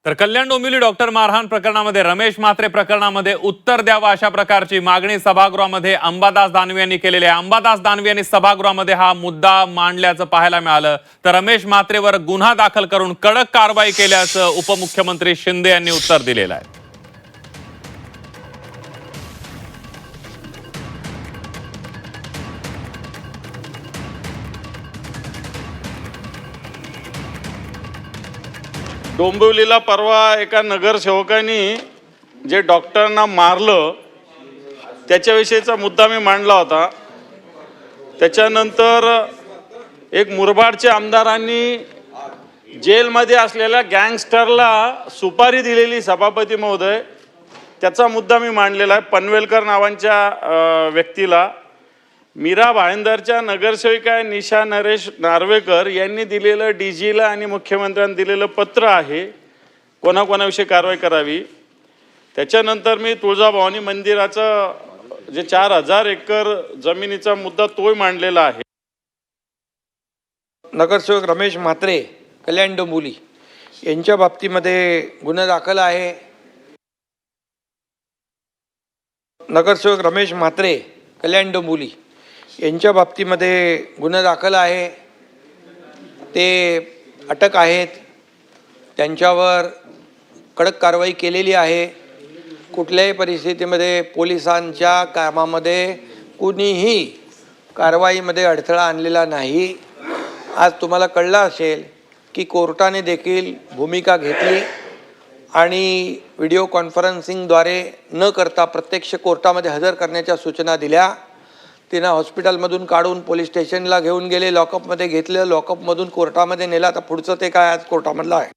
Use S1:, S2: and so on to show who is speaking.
S1: तर कल्याण डोंबिवली डॉक्टर मारहाण प्रकरणामध्ये रमेश म्हात्रे प्रकरणामध्ये उत्तर द्यावं अशा प्रकारची मागणी सभागृहामध्ये अंबादास दानवे यांनी केलेली आहे। अंबादास दानवे यांनी सभागृहामध्ये हा मुद्दा मांडल्याचं पाहायला मिळालं। तर रमेश म्हात्रेवर गुन्हा दाखल करून कडक कारवाई केल्याचं उपमुख्यमंत्री शिंदे यांनी उत्तर दिलेलं आहे।
S2: डोंबिवलीला परवा एका नगरसेवकांनी जे डॉक्टरांना मारलं त्याच्याविषयीचा मुद्दा मी मांडला होता। त्याच्यानंतर एक मुरबाडच्या आमदारांनी जेलमध्ये असलेल्या गँगस्टरला सुपारी दिलेली सभापती महोदय, त्याचा मुद्दा मी मांडलेला आहे। पनवेलकर नावांच्या व्यक्तीला मीरा भाईंदरच्या नगरसेविका निशा नरेश नार्वेकर यांनी दिलेलं डीजीला आणि मुख्यमंत्र्यांनी दिलेलं पत्र आहे कोणाकोणाविषयी कारवाई करावी। त्याच्यानंतर मी तुळजाभवानी मंदिराचं जे 4000 एकर जमिनीचा मुद्दा तोही मांडलेला आहे।
S3: नगरसेवक रमेश म्हात्रे कल्याण डोंबिवली यांच्या बाबतीमध्ये गुन्हा दाखल आहे। नगरसेवक रमेश म्हात्रे कल्याण डोंबिवली यांच्या बाबतीमध्ये गुन्हा दाखल आहे। ते अटक आहेत, त्यांच्यावर कडक कारवाई केलेली आहे। कुठल्याही परिस्थितीमध्ये पोलिसांच्या कामामध्ये कुणीही कारवाईमध्ये अडथळा आणलेला नाही। आज तुम्हाला कळलं असेल की कोर्टाने देखील भूमिका घेतली आणि व्हिडिओ कॉन्फरन्सिंगद्वारे न करता प्रत्यक्ष कोर्टामध्ये हजर करण्याच्या सूचना दिल्या। तिनं हॉस्पिटलमधून काढून पोलीस स्टेशनला घेऊन गेले, लॉकअपमध्ये घेतलं, लॉकअपमधून कोर्टामध्ये नेला। आता पुढचं ते काय आज कोर्टामधलं आहे।